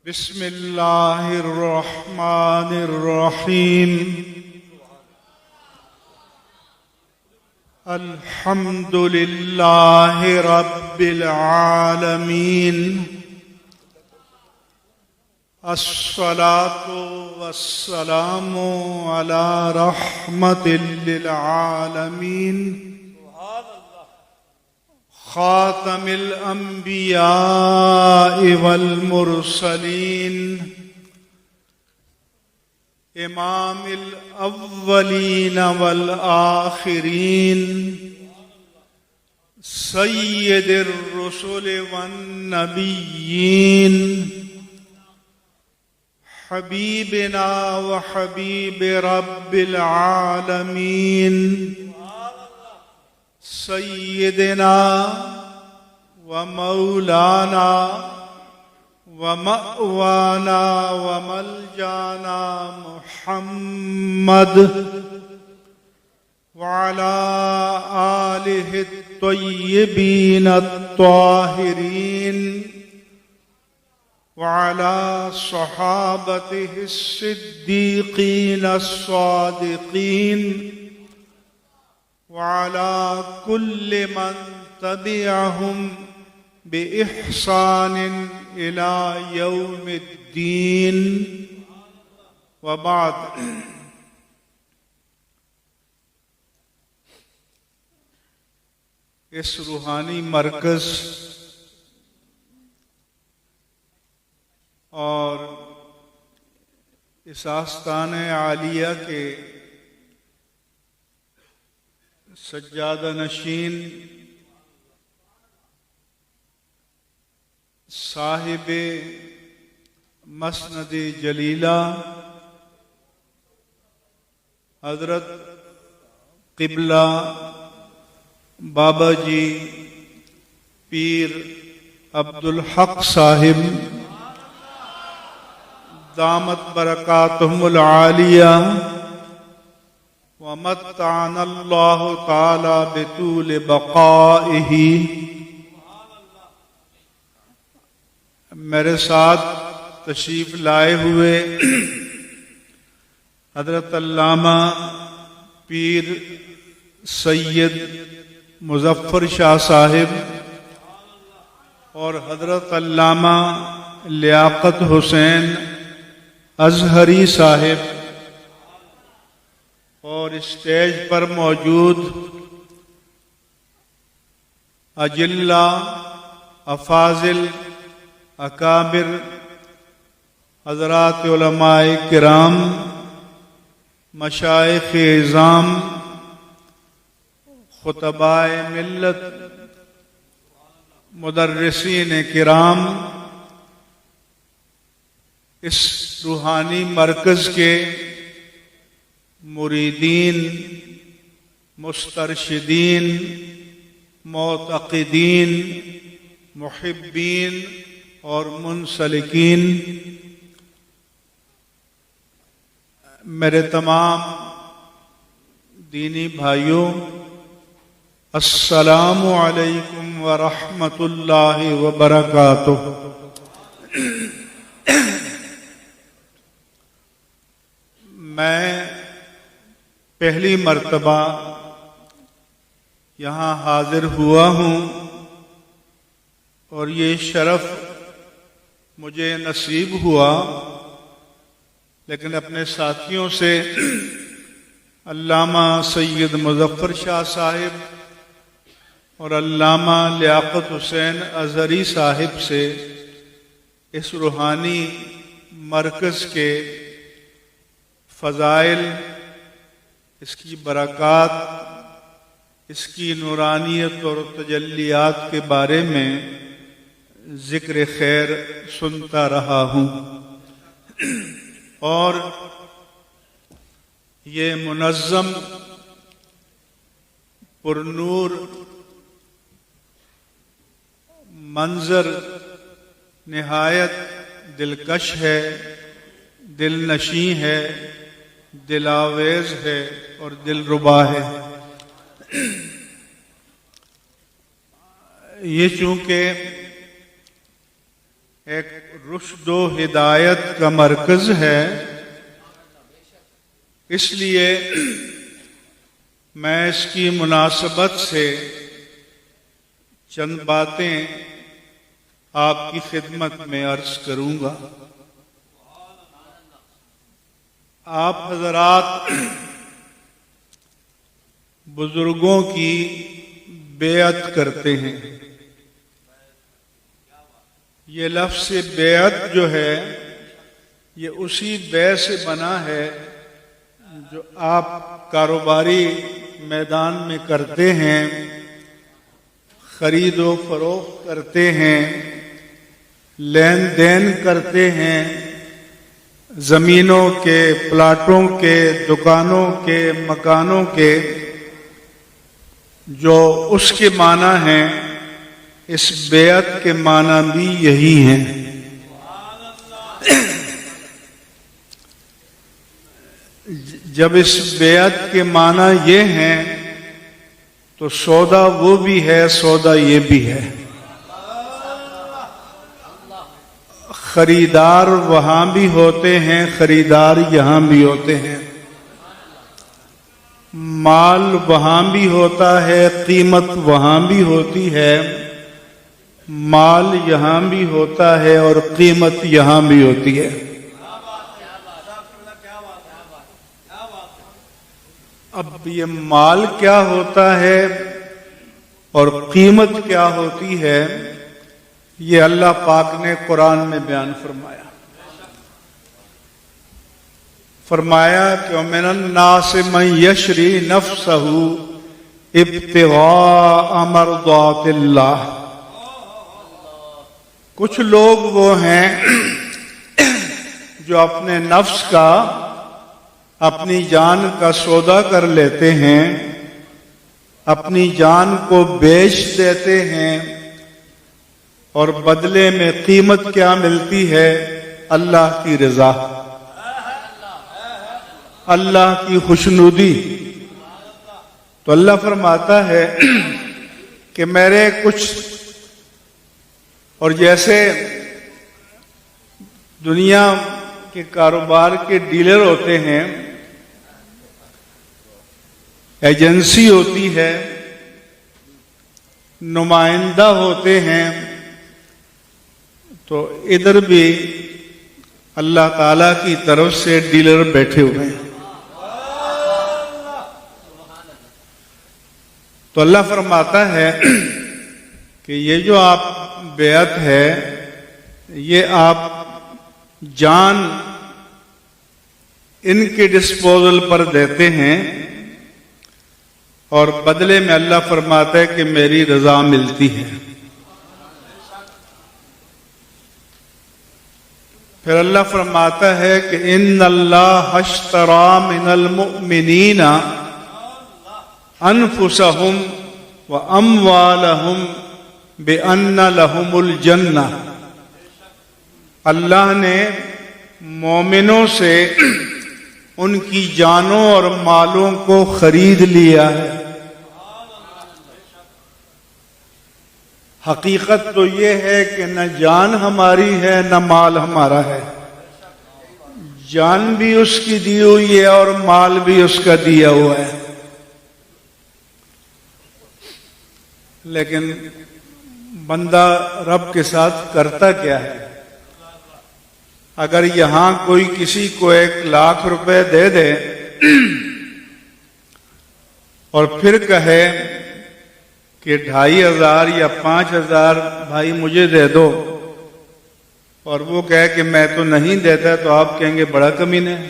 بسم اللہ الرحمن الرحیم الحمد للہ رب العالمین الصلاة والسلام علی رحمت للعالمین خاتم الانبیاء والمرسلین امام الاولین والآخرین سید الرسل والنبیین حبیبنا وحبیب رب العالمین سیدنا ومولانا ومأوانا وملجانا محمد وعلى آلہ الطیبین الطاہرین وعلى صحابته الصدیقین الصادقین وعلى كل من تبعهم بإحسان إلى يوم الدين وبعد اس روحانی مرکز اور اس آستان عالیہ کے سجادہ نشین صاحب مسند جلیلہ حضرت قبلہ بابا جی پیر عبدالحق صاحب دامت برکاتہم العالیہ ومتعنا اللہ تعالی بطول بقائہ. میرے ساتھ تشریف لائے ہوئے حضرت علامہ پیر سید مظفر شاہ صاحب اور حضرت علامہ لیاقت حسین ازہری صاحب اور اسٹیج پر موجود اجلہ افاضل اکابر حضرات علماء کرام مشائخ اعظام خطباء ملت مدرسین کرام اس روحانی مرکز کے مریدین مسترشدین معتقدین محبین اور منسلکین، میرے تمام دینی بھائیوں، السلام علیکم ورحمۃ اللہ وبرکاتہ. میں پہلی مرتبہ یہاں حاضر ہوا ہوں اور یہ شرف مجھے نصیب ہوا، لیکن اپنے ساتھیوں سے علامہ سید مظفر شاہ صاحب اور علامہ لیاقت حسین ازہری صاحب سے اس روحانی مرکز کے فضائل، اس کی برکات، اس کی نورانیت اور تجلیات کے بارے میں ذکر خیر سنتا رہا ہوں، اور یہ منظم پرنور منظر نہایت دلکش ہے، دل نشیں ہے، دل آویز ہے اور دل ربا ہے. یہ چونکہ ایک رشد و ہدایت کا مرکز ہے، اس لیے میں اس کی مناسبت سے چند باتیں آپ کی خدمت میں عرض کروں گا۔ آپ حضرات بزرگوں کی بیعت کرتے ہیں۔ یہ لفظ بیعت جو ہے یہ اسی بے سے بنا ہے جو آپ کاروباری میدان میں کرتے ہیں، خرید و فروخت کرتے ہیں، لین دین کرتے ہیں، زمینوں کے، پلاٹوں کے، دکانوں کے، مکانوں کے، جو اس کے معنی ہیں، اس بیعت کے معنی بھی یہی ہیں۔ جب اس بیعت کے معنی یہ ہیں تو سودا وہ بھی ہے، سودا یہ بھی ہے۔ خریدار وہاں بھی ہوتے ہیں، خریدار یہاں بھی ہوتے ہیں۔ مال وہاں بھی ہوتا ہے، قیمت وہاں بھی ہوتی ہے، مال یہاں بھی ہوتا ہے اور قیمت یہاں بھی ہوتی ہے۔ اب یہ مال کیا ہوتا ہے اور قیمت کیا ہوتی ہے، یہ اللہ پاک نے قرآن میں بیان فرمایا۔ فرمایا کہ وَمِنَ النَّاسِ مَن يَشْرِي نَفْسَهُ ابْتِغَاءَ مَرْضَاتِ اللَّهِ۔ کچھ لوگ وہ ہیں جو اپنے نفس کا، اپنی جان کا سودا کر لیتے ہیں، اپنی جان کو بیچ دیتے ہیں، اور بدلے میں قیمت کیا ملتی ہے؟ اللہ کی رضا، اللہ کی خوشنودی۔ تو اللہ فرماتا ہے کہ میرے کچھ، اور جیسے دنیا کے کاروبار کے ڈیلر ہوتے ہیں، ایجنسی ہوتی ہے، نمائندہ ہوتے ہیں، تو ادھر بھی اللہ تعالی کی طرف سے ڈیلر بیٹھے ہوئے ہیں۔ تو اللہ فرماتا ہے کہ یہ جو آپ بیعت ہے، یہ آپ جان ان کے ڈسپوزل پر دیتے ہیں، اور بدلے میں اللہ فرماتا ہے کہ میری رضا ملتی ہے۔ پھر اللہ فرماتا ہے کہ ان اللہ اشتری من المؤمنین انفسہم واموالہم بان لہم الجنہ۔ اللہ نے مومنوں سے ان کی جانوں اور مالوں کو خرید لیا ہے۔ حقیقت تو یہ ہے کہ نہ جان ہماری ہے نہ مال ہمارا ہے، جان بھی اس کی دی ہوئی ہے اور مال بھی اس کا دیا ہوا ہے۔ لیکن بندہ رب کے ساتھ کرتا کیا ہے؟ اگر یہاں کوئی کسی کو 1,00,000 روپے دے دے اور پھر کہے کہ 2,500 یا 5,000 بھائی مجھے دے دو، اور وہ کہے کہ میں تو نہیں دیتا، تو آپ کہیں گے بڑا کمینے ہے۔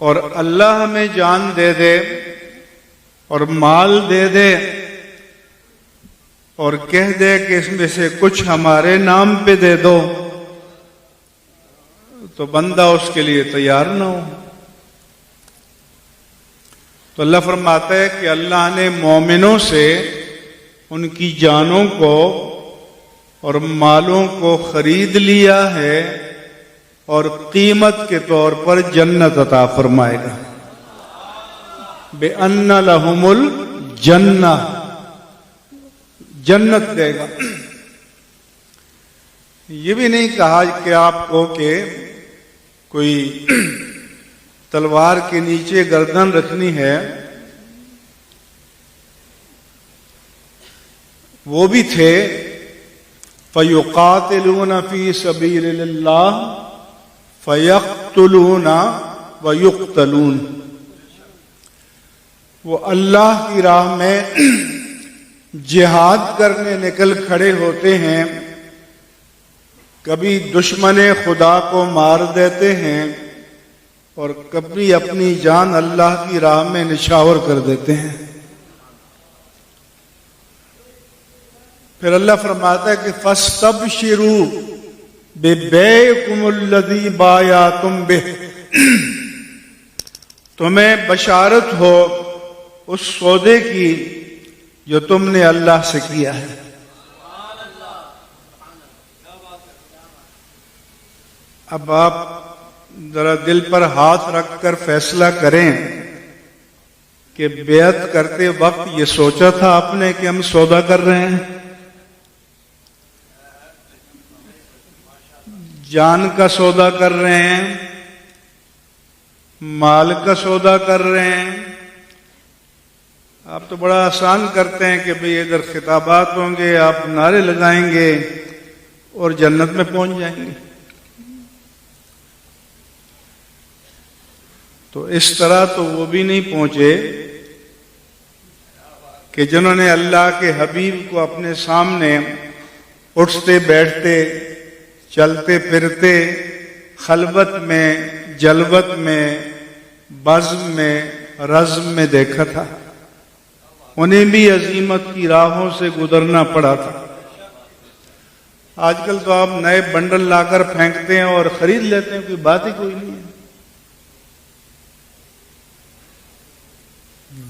اور اللہ ہمیں جان دے دے اور مال دے دے اور کہہ دے کہ اس میں سے کچھ ہمارے نام پہ دے دو، تو بندہ اس کے لیے تیار نہ ہو۔ تو اللہ فرماتا ہے کہ اللہ نے مومنوں سے ان کی جانوں کو اور مالوں کو خرید لیا ہے اور قیمت کے طور پر جنت عطا فرمائے گا۔ بِأَنَّ لَهُمُ الْجَنَّةَ، جنت دے گا۔ یہ بھی نہیں کہا کہ آپ کو کہ کوئی تلوار کے نیچے گردن رکھنی ہے، وہ بھی تھے فَيُقَاتِلُونَ فِي سَبِيلِ اللَّهِ فَيَقْتُلُونَ وَيُقْتَلُونَ، وہ اللہ کی راہ میں جہاد کرنے نکل کھڑے ہوتے ہیں، کبھی دشمن خدا کو مار دیتے ہیں اور کبھی اپنی جان اللہ کی راہ میں نچھاور کر دیتے ہیں۔ پھر اللہ فرماتا ہے کہ فَاسْتَبْشِرُوا بِبَيْعِكُمُ الَّذِي بَايَعْتُمْ بِهِ، تمہیں بشارت ہو اس سودے کی جو تم نے اللہ سے کیا ہے۔ اب آپ ذرا دل پر ہاتھ رکھ کر فیصلہ کریں کہ بیعت کرتے وقت یہ سوچا تھا آپ نے کہ ہم سودا کر رہے ہیں؟ جان کا سودا کر رہے ہیں، مال کا سودا کر رہے ہیں؟ آپ تو بڑا آسان کرتے ہیں کہ بھئی ادھر خطابات ہوں گے، آپ نعرے لگائیں گے اور جنت میں پہنچ جائیں گے۔ تو اس طرح تو وہ بھی نہیں پہنچے کہ جنہوں نے اللہ کے حبیب کو اپنے سامنے اٹھتے بیٹھتے چلتے پھرتے خلوت میں جلوت میں بزم میں رزم میں دیکھا تھا، انہیں بھی عظیمت کی راہوں سے گزرنا پڑا تھا۔ آج کل تو آپ نئے بنڈل لا کر پھینکتے ہیں اور خرید لیتے ہیں، کوئی بات ہی کوئی نہیں ہے۔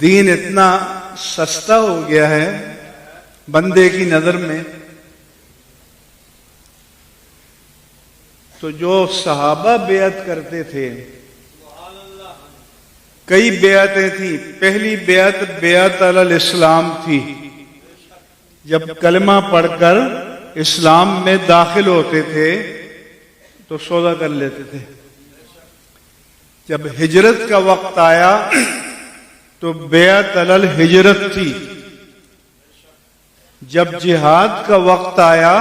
دین اتنا سستا ہو گیا ہے بندے کی نظر میں۔ تو جو صحابہ بیعت کرتے تھے، کئی بیعتیں تھیں۔ پہلی بیعت بیعت علی الاسلام تھی، جب کلمہ پڑھ کر اسلام میں داخل ہوتے تھے تو سودا کر لیتے تھے۔ جب ہجرت کا وقت آیا تو بیعت علی الہجرت تھی، جب جہاد کا وقت آیا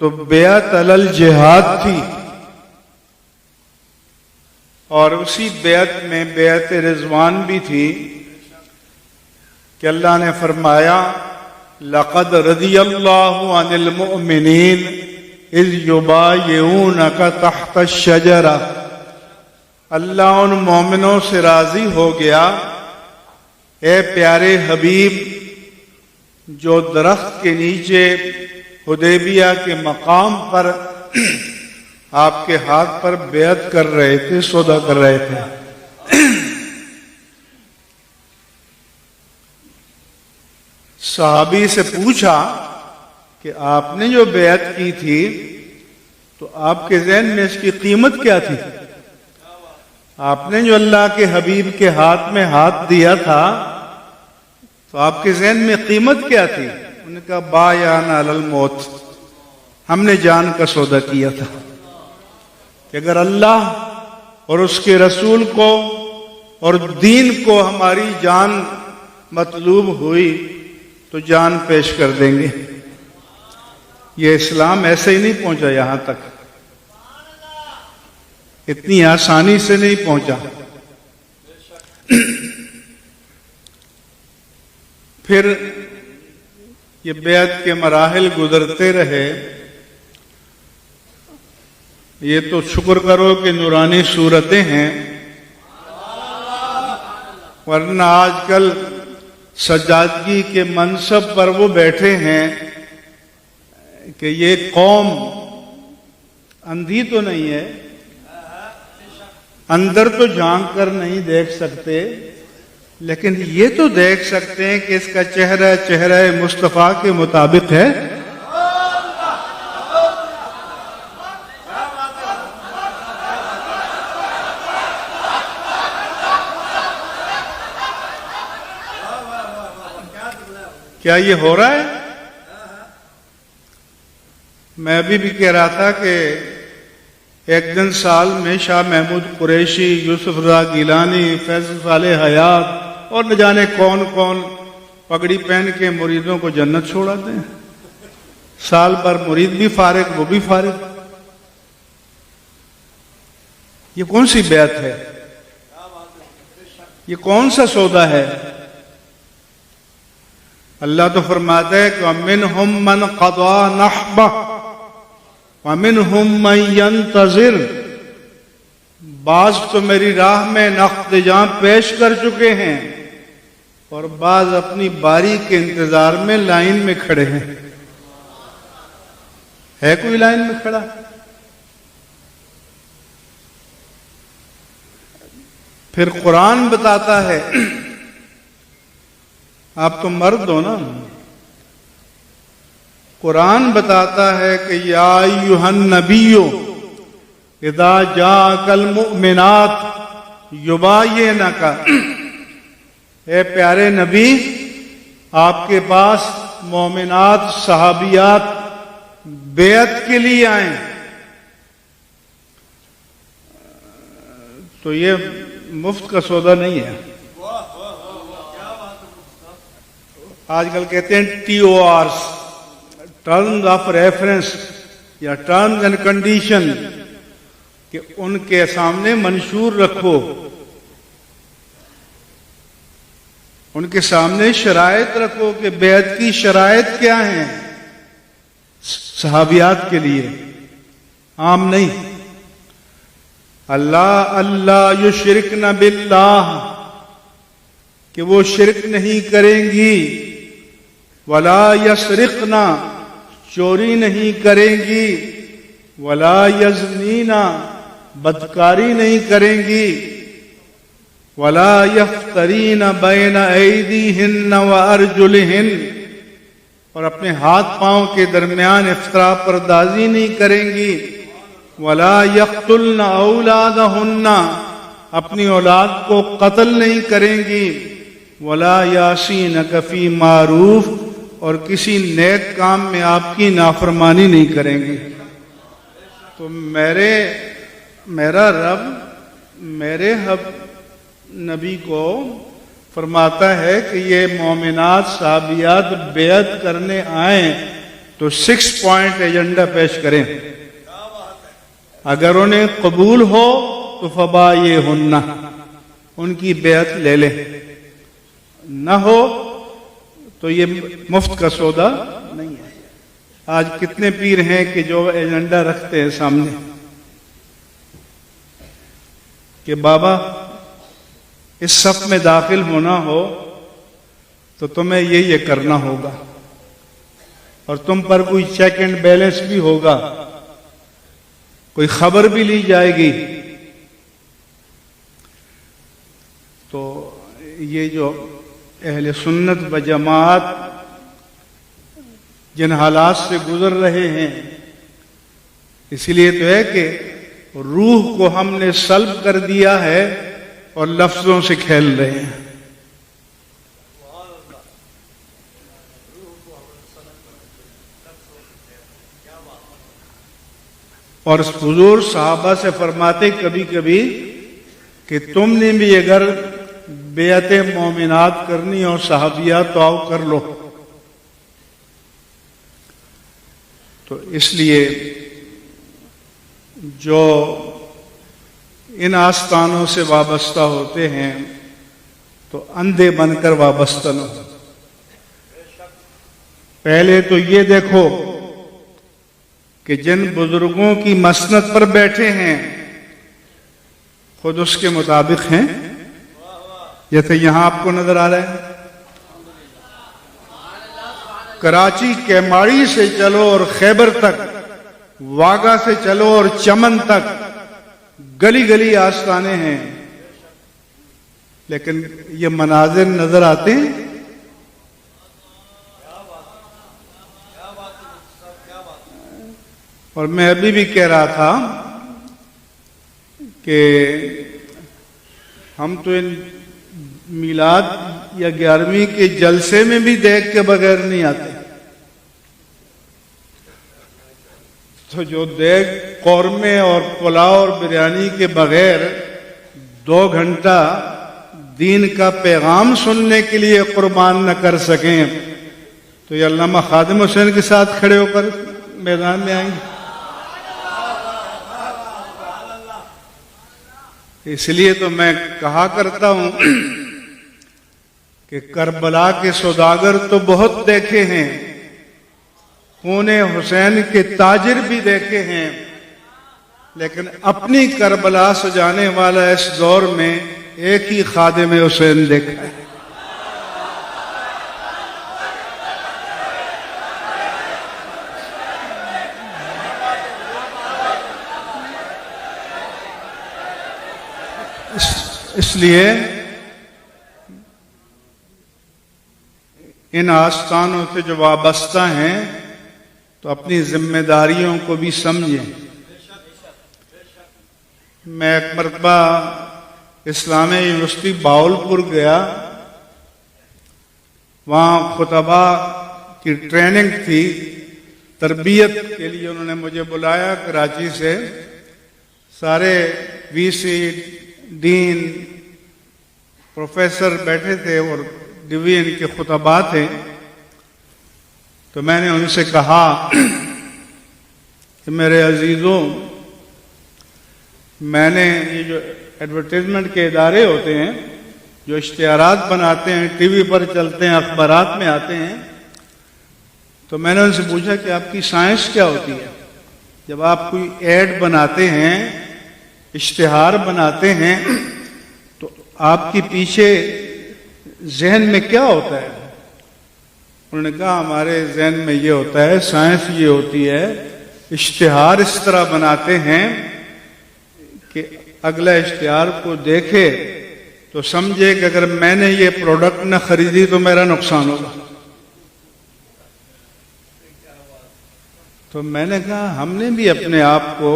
تو بیعت علی الجہاد تھی، اور اسی بیعت میں بیعت رضوان بھی تھی کہ اللہ نے فرمایا لَقَدْ رَضِيَ اللَّهُ عَنِ الْمُؤْمِنِينَ إِذْ يُبَايِعُونَكَ تَحْتَ الشَّجَرَةِ، اللہ ان مومنوں سے راضی ہو گیا، اے پیارے حبیب، جو درخت کے نیچے حدیبیہ کے مقام پر آپ کے ہاتھ پر بیعت کر رہے تھے، سودا کر رہے تھے۔ صحابی سے پوچھا کہ آپ نے جو بیعت کی تھی تو آپ کے ذہن میں اس کی قیمت کیا تھی؟ آپ نے جو اللہ کے حبیب کے ہاتھ میں ہاتھ دیا تھا تو آپ کے ذہن میں قیمت کیا تھی؟ انہوں نے کہا بایعنا علی الموت، ہم نے جان کا سودا کیا تھا کہ اگر اللہ اور اس کے رسول کو اور دین کو ہماری جان مطلوب ہوئی تو جان پیش کر دیں گے۔ یہ اسلام ایسے ہی نہیں پہنچا یہاں تک، اتنی آسانی سے نہیں پہنچا۔ پھر یہ بیعت کے مراحل گزرتے رہے۔ یہ تو شکر کرو کہ نورانی صورتیں ہیں، ورنہ آج کل سجادگی کے منصب پر وہ بیٹھے ہیں کہ یہ قوم اندھی تو نہیں ہے، اندر تو جھانک کر نہیں دیکھ سکتے، لیکن یہ تو دیکھ سکتے ہیں کہ اس کا چہرہ مصطفیٰ کے مطابق ہے۔ کیا یہ ہو رہا ہے؟ میں ابھی بھی کہہ رہا تھا کہ ایک دن سال میں شاہ محمود قریشی، یوسف رضا گیلانی، فیض صالح حیات اور نہ جانے کون کون پگڑی پہن کے مریدوں کو جنت چھوڑاتے ہیں. سال بھر مرید بھی فارغ، وہ بھی فارغ. یہ کون سی بیعت ہے؟ یہ کون سا سودا ہے؟ اللہ تو فرماتا ہے کہ وَمِنْهُمْ مَنْ قَضَى نَحْبَهُ وَمِنْهُمْ مَنْ يَنْتَظِرُ. بعض تو میری راہ میں نقد جاں پیش کر چکے ہیں اور بعض اپنی باری کے انتظار میں لائن میں کھڑے ہیں. ہے کوئی لائن میں کھڑا؟ پھر قرآن بتاتا ہے، آپ تو مرد ہو نا، قرآن بتاتا ہے کہ یا ایھا النبی اذا جاءک المؤمنات یباینک. اے پیارے نبی، آپ کے پاس مومنات صحابیات بیعت کے لیے آئیں تو یہ مفت کا سودا نہیں ہے. آج کل کہتے ہیں TORs، ٹرمز آف ریفرنس یا ٹرمز اینڈ کنڈیشن، کہ ان کے سامنے منشور رکھو، ان کے سامنے شرائط رکھو کہ بیعت کی شرائط کیا ہیں صحابیات کے لیے، عام نہیں. اللہ یشرکن باللہ، کہ وہ شرک نہیں کریں گی، ولا یسرقن، چوری نہیں کریں گی، ولا یزنین، بدکاری نہیں کریں گی، ولا یفترین بین ایدیہن وارجلہن، اور اپنے ہاتھ پاؤں کے درمیان افتراء پردازی نہیں کریں گی، ولا یقتلن اولادہن، اپنی اولاد کو قتل نہیں کریں گی، ولا یعصینک فی معروف، اور کسی نیک کام میں آپ کی نافرمانی نہیں کریں گی. تو میرا رب میرے نبی کو فرماتا ہے کہ یہ مومنات صحابیات بیعت کرنے آئیں تو 6 پوائنٹ ایجنڈا پیش کریں. اگر انہیں قبول ہو تو فبایعہن، ان کی بیعت لے لیں، نہ ہو تو یہ مفت کا سودا نہیں ہے. آج کتنے پیر ہیں کہ جو ایجنڈا رکھتے ہیں سامنے کہ بابا اس صف میں داخل ہونا ہو تو تمہیں یہ کرنا ہوگا، اور تم پر کوئی چیک اینڈ بیلنس بھی ہوگا، کوئی خبر بھی لی جائے گی. تو یہ جو اہل سنت و جماعت جن حالات سے گزر رہے ہیں، اس لیے تو ہے کہ روح کو ہم نے سلب کر دیا ہے اور لفظوں سے کھیل رہے ہیں. اور حضور صحابہ سے فرماتے کبھی کبھی کہ تم نے بھی اگر بیعت مومنات کرنی اور صحابیات تو آؤ کر لو. تو اس لیے جو ان آستانوں سے وابستہ ہوتے ہیں تو اندھے بن کر وابستہ نہ ہو. پہلے تو یہ دیکھو کہ جن بزرگوں کی مسند پر بیٹھے ہیں خود اس کے مطابق ہیں. جیسے یہاں آپ کو نظر آ رہا ہے، کراچی کیماڑی سے چلو اور خیبر تک، واگا سے چلو اور چمن تک، گلی گلی آستانے ہیں، لیکن یہ مناظر نظر آتے ہیں. اور میں ابھی بھی کہہ رہا تھا کہ ہم تو ان میلاد یا 11ویں کے جلسے میں بھی دیکھ کے بغیر نہیں آتے. تو جو دیگ قورمے اور پلاؤ اور بریانی کے بغیر 2 گھنٹہ دین کا پیغام سننے کے لیے قربان نہ کر سکیں تو یہ علامہ خادم حسین کے ساتھ کھڑے ہو کر میدان میں آئیں گے؟ اس لیے تو میں کہا کرتا ہوں کہ کربلا کے سوداگر تو بہت دیکھے ہیں، خون حسین کے تاجر بھی دیکھے ہیں، لیکن اپنی کربلا سجانے والا اس دور میں ایک ہی خادم حسین دیکھا ہے۔ اس لیے ان آستانوں سے جو وابستہ ہیں تو اپنی ذمہ داریوں کو بھی سمجھیں۔ میں ایک مرتبہ اسلامی یونیورسٹی باولپور گیا، وہاں خطبہ کی ٹریننگ تھی، تربیت کے لیے انہوں نے مجھے بلایا کراچی سے، سارے وی سی ڈین پروفیسر بیٹھے تھے اور ڈویژن کے خطباء تھے، تو میں نے ان سے کہا کہ میرے عزیزوں، میں نے یہ جو ایڈورٹائزمنٹ کے ادارے ہوتے ہیں جو اشتہارات بناتے ہیں، ٹی وی پر چلتے ہیں، اخبارات میں آتے ہیں، تو میں نے ان سے پوچھا کہ آپ کی سائنس کیا ہوتی ہے؟ جب آپ کوئی ایڈ بناتے ہیں، اشتہار بناتے ہیں، تو آپ کے پیچھے ذہن میں کیا ہوتا ہے؟ انہوں نے کہا ہمارے ذہن میں یہ ہوتا ہے، سائنس یہ ہوتی ہے، اشتہار اس طرح بناتے ہیں کہ اگلا اشتہار کو دیکھے تو سمجھے کہ اگر میں نے یہ پروڈکٹ نہ خریدی تو میرا نقصان ہوگا۔ تو میں نے کہا ہم نے بھی اپنے آپ کو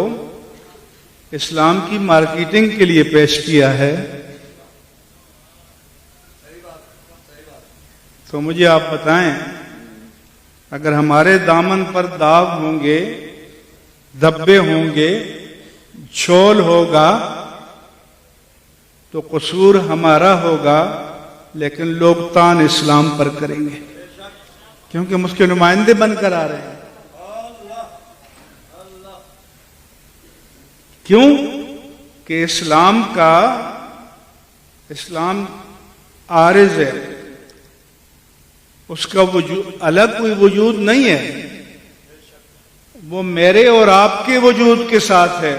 اسلام کی مارکیٹنگ کے لیے پیش کیا ہے، تو مجھے آپ بتائیں اگر ہمارے دامن پر داغ ہوں گے، دھبے ہوں گے، چھول ہوگا تو قصور ہمارا ہوگا، لیکن لوگ تان اسلام پر کریں گے کیونکہ ہم اس کے نمائندے بن کر آ رہے ہیں۔ کیوں کہ اسلام عارض ہے، اس کا وجود الگ کوئی وجود نہیں ہے، وہ میرے اور آپ کے وجود کے ساتھ ہے۔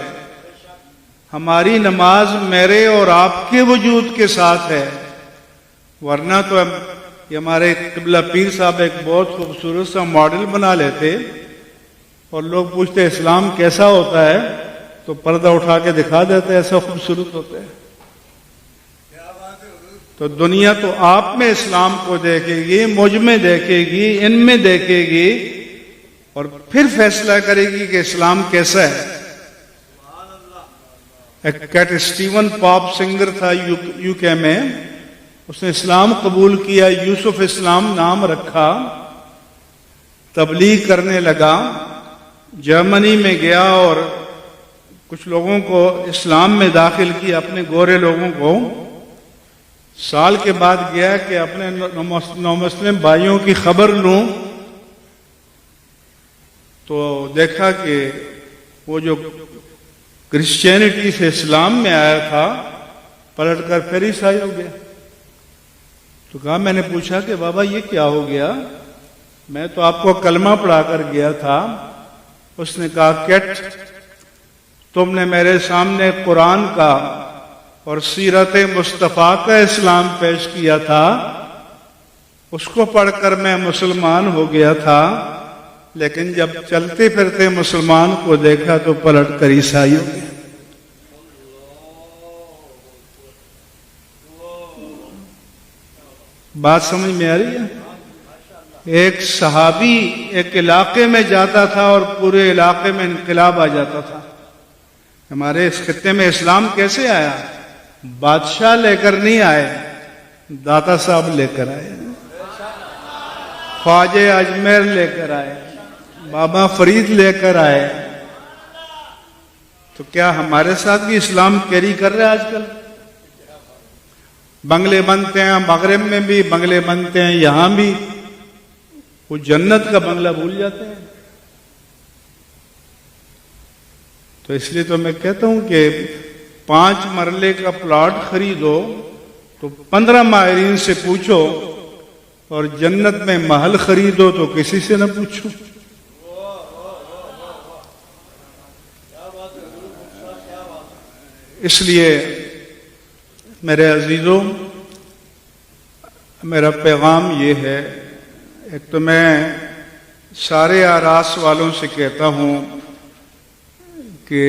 ہماری نماز میرے اور آپ کے وجود کے ساتھ ہے، ورنہ تو یہ ہمارے قبلہ پیر صاحب ایک بہت خوبصورت سا ماڈل بنا لیتے اور لوگ پوچھتے اسلام کیسا ہوتا ہے تو پردہ اٹھا کے دکھا دیتے ایسا خوبصورت ہوتا ہے۔ تو دنیا تو آپ میں اسلام کو دیکھے گی، مجھ میں دیکھے گی، ان میں دیکھے گی، اور پھر فیصلہ کرے گی کہ اسلام کیسا ہے۔ ایک کیٹ اسٹیون پاپ سنگر تھا یو کے میں، اس نے اسلام قبول کیا، یوسف اسلام نام رکھا، تبلیغ کرنے لگا، جرمنی میں گیا اور کچھ لوگوں کو اسلام میں داخل کیا، اپنے گورے لوگوں کو۔ سال کے بعد گیا کہ اپنے نومسلم بھائیوں کی خبر لوں، تو دیکھا کہ وہ جو کرسچینٹی سے اسلام میں آیا تھا پلٹ کر پھر عیسائی ہو گیا۔ تو کہا، میں نے پوچھا کہ بابا یہ کیا ہو گیا؟ میں تو آپ کو کلمہ پڑھا کر گیا تھا۔ اس نے کہا، کیٹ تم نے میرے سامنے قرآن کا اور سیرت مصطفیٰ کا اسلام پیش کیا تھا، اس کو پڑھ کر میں مسلمان ہو گیا تھا، لیکن جب چلتے پھرتے مسلمان کو دیکھا تو پلٹ کر عیسائی ہو گیا۔ بات سمجھ میں آ رہی ہے؟ ایک صحابی ایک علاقے میں جاتا تھا اور پورے علاقے میں انقلاب آ جاتا تھا۔ ہمارے اس خطے میں اسلام کیسے آیا؟ بادشاہ لے کر نہیں آئے، داتا صاحب لے کر آئے، خواجہ اجمیر لے کر آئے، بابا فرید لے کر آئے، تو کیا ہمارے ساتھ بھی اسلام کیری کر رہے ہیں آج کل؟ بنگلے بنتے ہیں مغرب میں بھی، بنگلے بنتے ہیں یہاں بھی، وہ جنت کا بنگلہ بھول جاتے ہیں۔ تو اس لیے تو میں کہتا ہوں کہ 5 مرلے کا پلاٹ خریدو تو 15 ماہرین سے پوچھو، اور جنت میں محل خریدو تو کسی سے نہ پوچھو۔ اس لیے میرے عزیزوں، میرا پیغام یہ ہے، ایک تو میں سارے آراس والوں سے کہتا ہوں کہ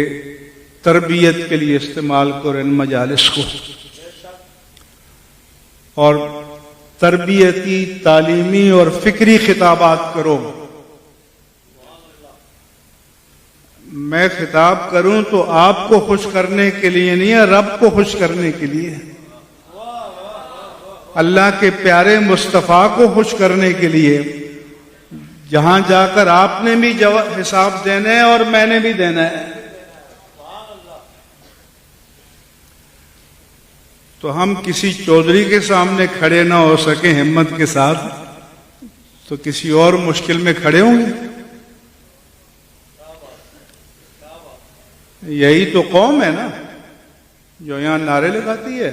تربیت کے لیے استعمال کرو ان مجالس کو، اور تربیتی، تعلیمی اور فکری خطابات کرو۔ میں خطاب کروں تو آپ کو خوش کرنے کے لیے نہیں ہے، رب کو خوش کرنے کے لیے، اللہ کے پیارے مصطفیٰ کو خوش کرنے کے لیے، جہاں جا کر آپ نے بھی حساب دینا ہے اور میں نے بھی دینا ہے۔ تو ہم کسی چودھری کے سامنے کھڑے نہ ہو سکے ہمت کے ساتھ تو کسی اور مشکل میں کھڑے ہوں گے۔ یہی تو قوم ہے نا جو یہاں نعرے لگاتی ہے،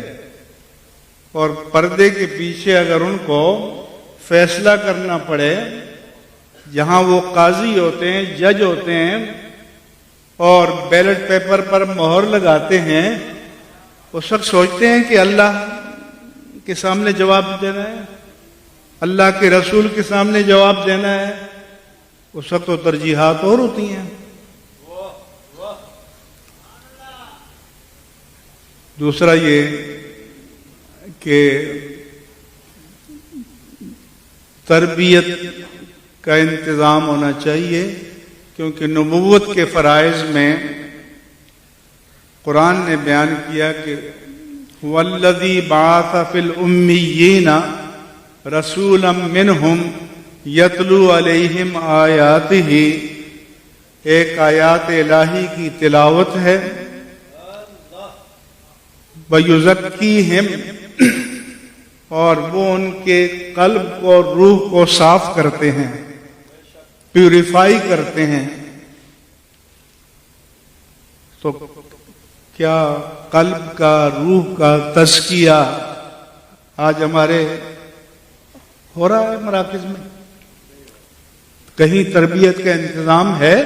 اور پردے کے پیچھے اگر ان کو فیصلہ کرنا پڑے، جہاں وہ قاضی ہوتے ہیں، جج ہوتے ہیں، اور بیلٹ پیپر پر مہر لگاتے ہیں، اس وقت سوچتے ہیں کہ اللہ کے سامنے جواب دینا ہے، اللہ کے رسول کے سامنے جواب دینا ہے، اس وقت تو ترجیحات اور ہوتی ہیں۔ دوسرا یہ کہ تربیت کا انتظام ہونا چاہیے، کیونکہ نبوت کے فرائض میں قرآن نے بیان کیا کہ وَالَّذِي بَعَثَ فِي الْأُمِّيِّينَ رَسُولًا مِّنْهُمْ يَتْلُو عَلَيْهِمْ آیَاتِهِ، ایک آیات الہی کی تلاوت ہے، وَيُزَكِّيهِمْ، اور وہ ان کے قلب کو اور روح کو صاف کرتے ہیں، پیوریفائی کرتے ہیں۔ تو کیا قلب کا، روح کا تزکیہ آج ہمارے ہو رہا ہے مراکز میں؟ کہیں تربیت کا انتظام ہے؟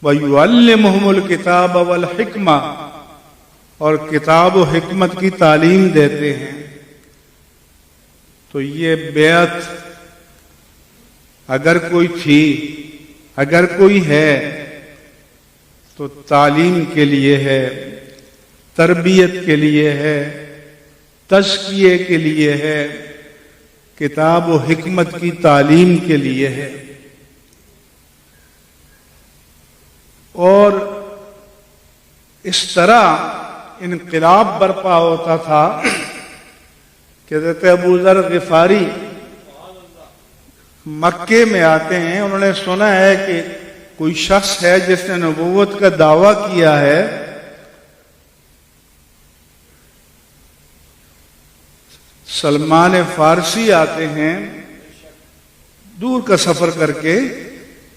وَيُعَلِّمُهُمُ الْكِتَابَ وَالْحِكْمَةَ، اور کتاب و حکمت کی تعلیم دیتے ہیں۔ تو یہ بیعت اگر کوئی تھی، اگر کوئی ہے، تو تعلیم کے لیے ہے، تربیت کے لیے ہے، تزکیے کے لیے ہے، کتاب و حکمت کی تعلیم کے لیے ہے۔ اور اس طرح انقلاب برپا ہوتا تھا کہ حضرت ابو ذر غفاری مکے میں آتے ہیں، انہوں نے سنا ہے کہ کوئی شخص ہے جس نے نبوت کا دعویٰ کیا ہے، سلمان فارسی آتے ہیں دور کا سفر کر کے،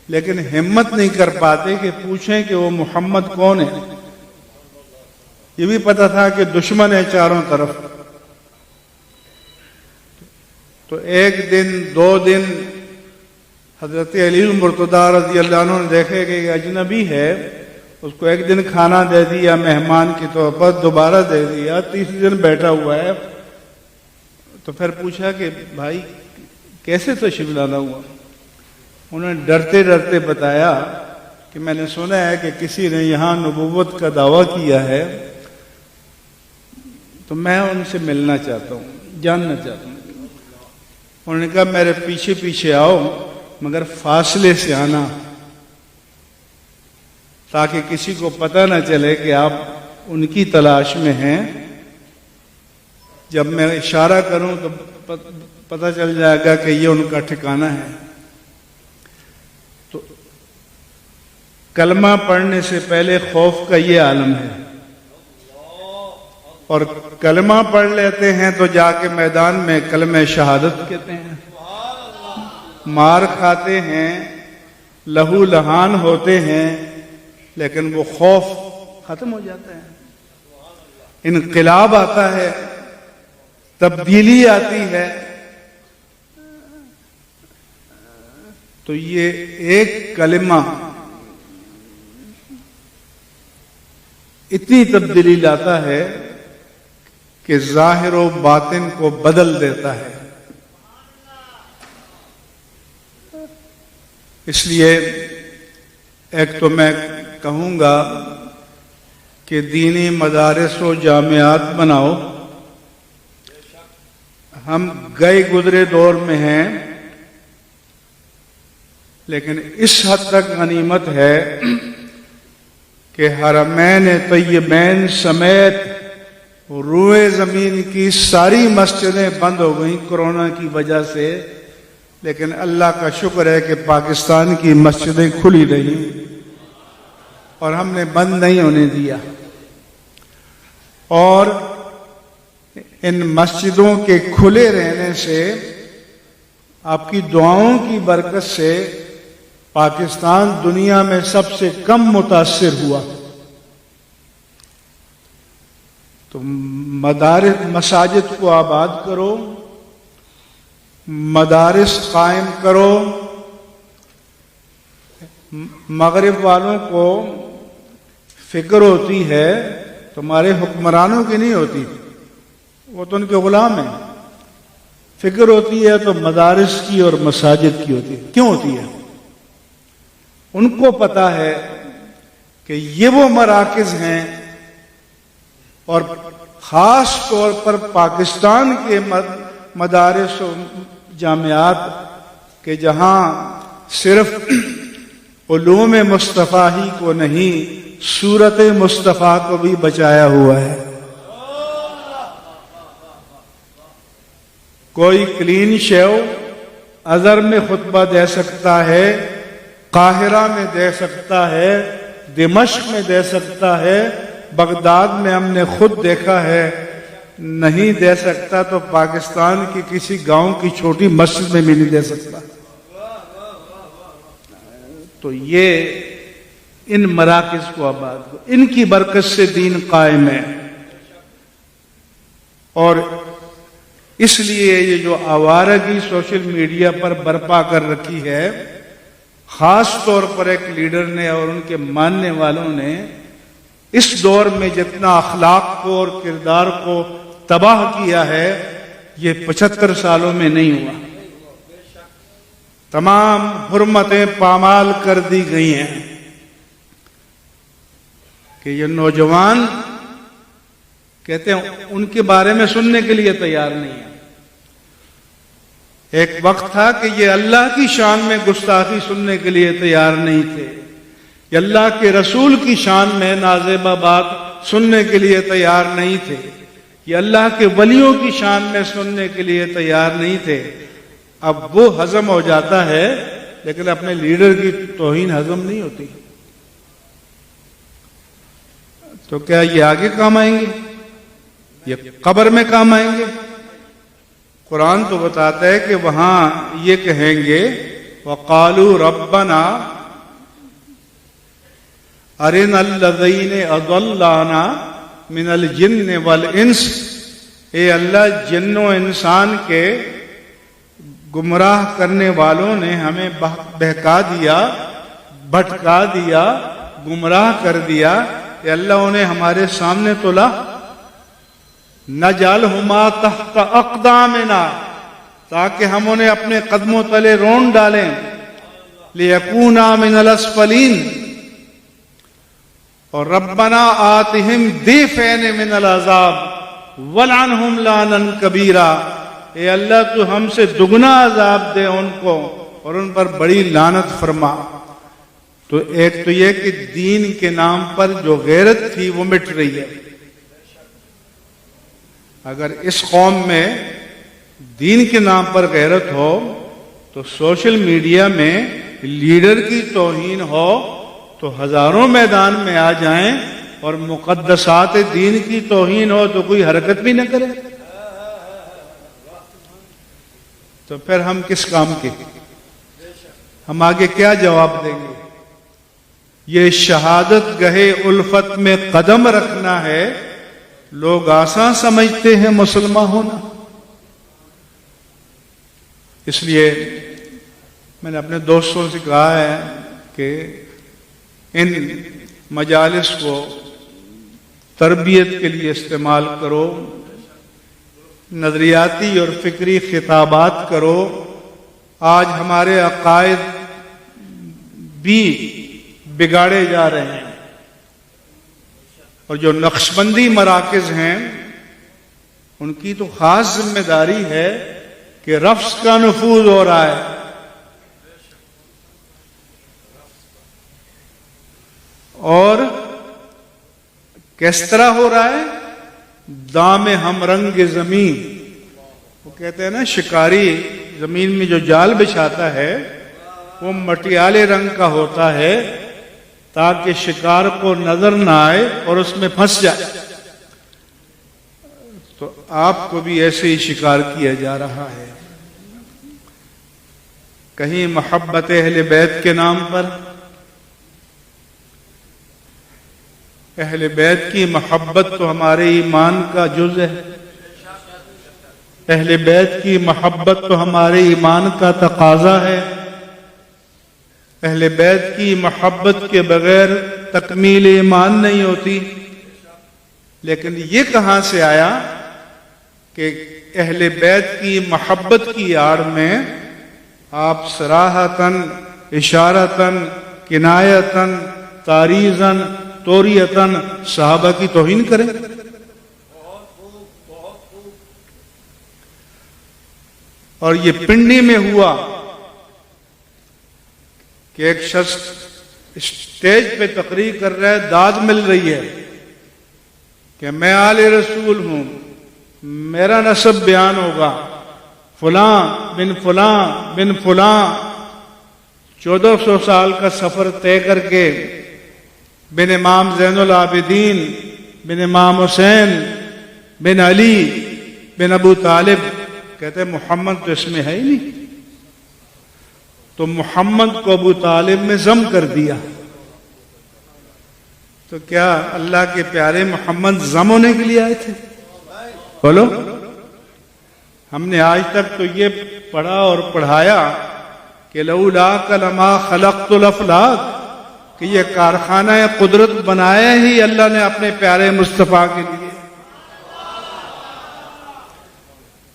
لیکن ہمت نہیں کر پاتے کہ پوچھیں کہ وہ محمد کون ہے۔ یہ بھی پتا تھا کہ دشمن ہے چاروں طرف۔ تو ایک دن، 2 دن حضرت علی المرتضیٰ رضی اللہ عنہ نے دیکھے کہ یہ اجنبی ہے، اس کو ایک دن کھانا دے دیا مہمان کے طور پر، دوبارہ دے دیا، تیسرے دن بیٹھا ہوا ہے، تو پھر پوچھا کہ بھائی کیسے تشریف لانا ہوا؟ انہوں نے ڈرتے ڈرتے بتایا کہ میں نے سنا ہے کہ کسی نے یہاں نبوت کا دعویٰ کیا ہے، تو میں ان سے ملنا چاہتا ہوں، جاننا چاہتا ہوں۔ انہوں نے کہا میرے پیچھے پیچھے آؤ، مگر فاصلے سے آنا، تاکہ کسی کو پتہ نہ چلے کہ آپ ان کی تلاش میں ہیں۔ جب میں اشارہ کروں تو پتہ چل جائے گا کہ یہ ان کا ٹھکانہ ہے۔ تو کلمہ پڑھنے سے پہلے خوف کا یہ عالم ہے، اور کلمہ پڑھ لیتے ہیں تو جا کے میدان میں کلمہ شہادت کہتے ہیں، مار کھاتے ہیں، لہو لہان ہوتے ہیں، لیکن وہ خوف ختم ہو جاتا ہے، انقلاب آتا ہے، تبدیلی آتی ہے۔ تو یہ ایک کلمہ اتنی تبدیلی لاتا ہے کہ ظاہر و باطن کو بدل دیتا ہے۔ اس لیے ایک تو میں کہوں گا کہ دینی مدارس و جامعات بناؤ۔ ہم گئے گزرے دور میں ہیں، لیکن اس حد تک غنیمت ہے کہ حرمین طیبین سمیت روئے زمین کی ساری مسجدیں بند ہو گئیں کورونا کی وجہ سے، لیکن اللہ کا شکر ہے کہ پاکستان کی مسجدیں کھلی رہیں اور ہم نے بند نہیں ہونے دیا، اور ان مسجدوں کے کھلے رہنے سے، آپ کی دعاؤں کی برکت سے پاکستان دنیا میں سب سے کم متاثر ہوا۔ تو مدارس مساجد کو آباد کرو، مدارس قائم کرو۔ مغرب والوں کو فکر ہوتی ہے، تمہارے حکمرانوں کی نہیں ہوتی، وہ تو ان کے غلام ہیں۔ فکر ہوتی ہے تو مدارس کی اور مساجد کی ہوتی ہے۔ کیوں ہوتی ہے؟ ان کو پتا ہے کہ یہ وہ مراکز ہیں، اور خاص طور پر پاکستان کے مدارس و جامعات کہ جہاں صرف علوم مصطفیٰ ہی کو نہیں، صورت مصطفیٰ کو بھی بچایا ہوا ہے۔ کوئی کلین شیو ازہر میں خطبہ دے سکتا ہے، قاہرہ میں دے سکتا ہے، دمشق میں دے سکتا ہے، بغداد میں ہم نے خود دیکھا ہے، نہیں دے سکتا تو پاکستان کی کسی گاؤں کی چھوٹی مسجد میں بھی نہیں دے سکتا۔ تو یہ ان مراکز کو آباد کو، ان کی برکت سے دین قائم ہے۔ اور اس لیے یہ جو آوارگی سوشل میڈیا پر برپا کر رکھی ہے، خاص طور پر ایک لیڈر نے اور ان کے ماننے والوں نے اس دور میں جتنا اخلاق کو اور کردار کو تباہ کیا ہے، یہ 75 سالوں میں نہیں ہوا۔ تمام حرمتیں پامال کر دی گئی ہیں کہ یہ نوجوان کہتے ہیں ان کے بارے میں سننے کے لیے تیار نہیں ہے۔ ایک وقت تھا کہ یہ اللہ کی شان میں گستاخی سننے کے لیے تیار نہیں تھے، یہ اللہ کے رسول کی شان میں نازیبہ بات سننے کے لیے تیار نہیں تھے، یہ اللہ کے ولیوں کی شان میں سننے کے لیے تیار نہیں تھے۔ اب وہ ہضم ہو جاتا ہے، لیکن اپنے لیڈر کی توہین ہضم نہیں ہوتی۔ تو کیا یہ آگے کام آئیں گے؟ یہ قبر میں کام آئیں گے؟ قرآن تو بتاتا ہے کہ وہاں یہ کہیں گے وَقَالُوا رَبَّنَا أَرِنَا الَّذَيْنِ أَضَلَّانَا مِنَ الْجِنِّ وَالْإِنسِ، اے اللہ جن و انسان کے گمراہ کرنے والوں نے ہمیں بہکا دیا، بھٹکا دیا، گمراہ کر دیا، اے اللہ انہیں ہمارے سامنے تو لا، نَجْعَلْهُمَا تَحْتَ أَقْدَامِنَا، تاکہ ہم انہیں اپنے قدموں تلے رون ڈالیں، لِيَكُونَا مِنَ الْأَسْفَلِينَ، اور رَبَّنَا آتِهِمْ ضِعْفَيْنِ مِنَ الْعَذَابِ وَلْعَنْهُمْ لَعْنًا كَبِيرًا، اے اللہ تو ہم سے دگنا عذاب دے ان کو اور ان پر بڑی لعنت فرما۔ تو ایک تو یہ کہ دین کے نام پر جو غیرت تھی وہ مٹ رہی ہے۔ اگر اس قوم میں دین کے نام پر غیرت ہو تو سوشل میڈیا میں لیڈر کی توہین ہو تو ہزاروں میدان میں آ جائیں اور مقدسات دین کی توہین ہو تو کوئی حرکت بھی نہ کرے، تو پھر ہم کس کام کے؟ ہم آگے کیا جواب دیں گے؟ یہ شہادت گہے الفت میں قدم رکھنا ہے، لوگ آسان سمجھتے ہیں مسلمان ہونا۔ اس لیے میں نے اپنے دوستوں سے کہا ہے کہ ان مجالس کو تربیت کے لیے استعمال کرو، نظریاتی اور فکری خطابات کرو۔ آج ہمارے عقائد بھی بگاڑے جا رہے ہیں، اور جو نقش بندی مراکز ہیں ان کی تو خاص ذمہ داری ہے کہ رفض کا نفوذ ہو رہا ہے۔ اور کس طرح ہو رہا ہے؟ دام ہم رنگ زمین، وہ کہتے ہیں نا شکاری زمین میں جو جال بچھاتا ہے وہ مٹیالے رنگ کا ہوتا ہے تاکہ شکار کو نظر نہ آئے اور اس میں پھنس جائے۔ تو آپ کو بھی ایسے ہی شکار کیا جا رہا ہے، کہیں محبت اہل بیت کے نام پر۔ اہل بیت کی محبت تو ہمارے ایمان کا جز ہے، اہل بیت کی محبت تو ہمارے ایمان کا تقاضا ہے۔ اہل بیت کی محبت کے بغیر تکمیل ایمان نہیں ہوتی۔ لیکن یہ کہاں سے آیا کہ اہل بیت کی محبت کی آڑ میں آپ صراحتاً، اشارتاً، کنایتاً، تاریزاً، توریتاً صحابہ کی توہین کریں؟ اور یہ پنڈی میں ہوا کہ ایک شخص اسٹیج پہ تقریر کر رہا ہے، داد مل رہی ہے کہ میں آل رسول ہوں، میرا نسب بیان ہوگا، فلاں بن فلاں بن فلاں 1400 سال کا سفر طے کر کے بن امام زین العابدین بن امام حسین بن علی بن ابو طالب، کہتے ہیں محمد تو اس میں ہے ہی نہیں، تو محمد کو ابو طالب میں ضم کر دیا۔ تو کیا اللہ کے پیارے محمد ضم ہونے کے لیے آئے تھے؟ بولو۔ ہم نے آج تک تو یہ پڑھا اور پڑھایا کہ لولاک لما خلقت الافلاک، کہ یہ کارخانہ قدرت بنایا ہی اللہ نے اپنے پیارے مصطفیٰ کے لیے۔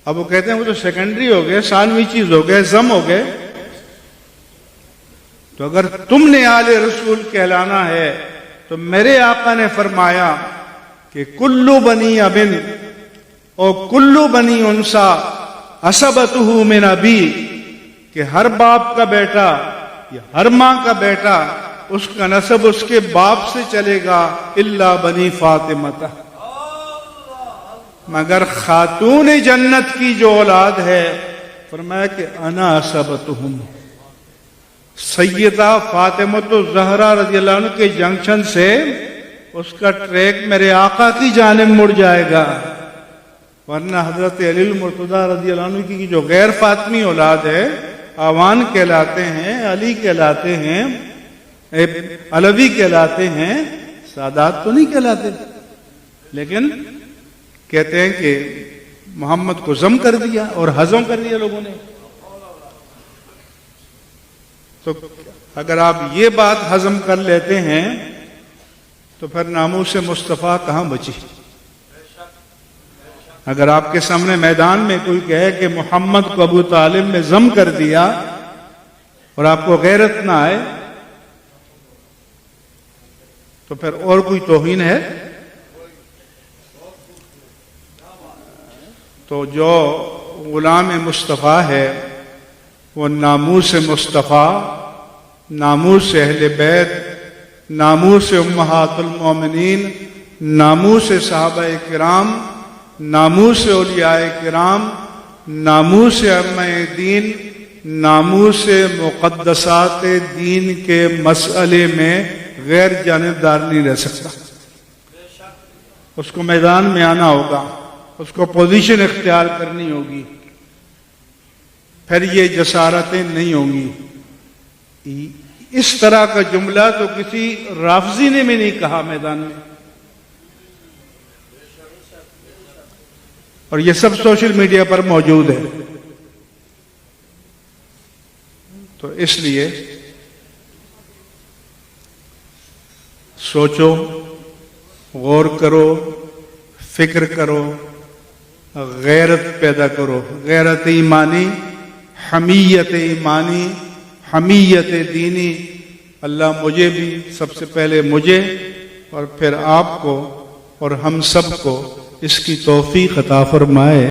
اب وہ کہتے ہیں وہ تو سیکنڈری ہو گئے، ثانوی چیز ہو گئے، ضم ہو گئے۔ تو اگر تم نے آل رسول کہلانا ہے تو میرے آقا نے فرمایا کہ کلو بنی ابن اور کلو بنی انسا عصبتہ من ابی، کہ ہر باپ کا بیٹا یا ہر ماں کا بیٹا اس کا نسب اس کے باپ سے چلے گا، الا بنی فاطمہ، مگر خاتون جنت کی جو اولاد ہے، فرمایا کہ انا عصبتہم، سیدہ فاطمۃ الزہرا رضی اللہ عنہ کے جنکشن سے اس کا ٹریک میرے آقا کی جانب مڑ جائے گا، ورنہ حضرت علی المرتضیٰ رضی اللہ عنہ کی جو غیر فاطمی اولاد ہے، آوان کہلاتے ہیں، علی کہلاتے ہیں، علوی کہلاتے ہیں، سادات تو نہیں کہلاتے، لیکن کہتے ہیں کہ محمد کو ضم کر دیا اور ہضم کر دیا لوگوں نے۔ تو اگر آپ یہ بات ہضم کر لیتے ہیں تو پھر ناموس مصطفیٰ کہاں بچی؟ اگر آپ کے سامنے میدان میں کوئی کہے کہ محمد کو ابو طالب نے ضم کر دیا اور آپ کو غیرت نہ آئے تو پھر اور کوئی توہین ہے؟ تو جو غلام مصطفیٰ ہے وہ ناموس مصطفیٰ، ناموس اہل بیت، ناموس امہات المومنین، ناموس صحابہ کرام، ناموس اولیاء کرام، ناموس ائمہ دین، ناموس مقدسات دین کے مسئلے میں غیر جانبدار نہیں رہ سکتا، اس کو میدان میں آنا ہوگا، اس کو پوزیشن اختیار کرنی ہوگی، پھر یہ جسارتیں نہیں ہوں گی۔ اس طرح کا جملہ تو کسی رافضی نے بھی نہیں کہا میدان میں، اور یہ سب سوشل میڈیا پر موجود ہے۔ تو اس لیے سوچو، غور کرو، فکر کرو، غیرت پیدا کرو، غیرت ایمانی، حمیت ایمانی، حمیت دینی۔ اللہ مجھے بھی، سب سے پہلے مجھے اور پھر آپ کو اور ہم سب کو اس کی توفیق عطا فرمائے۔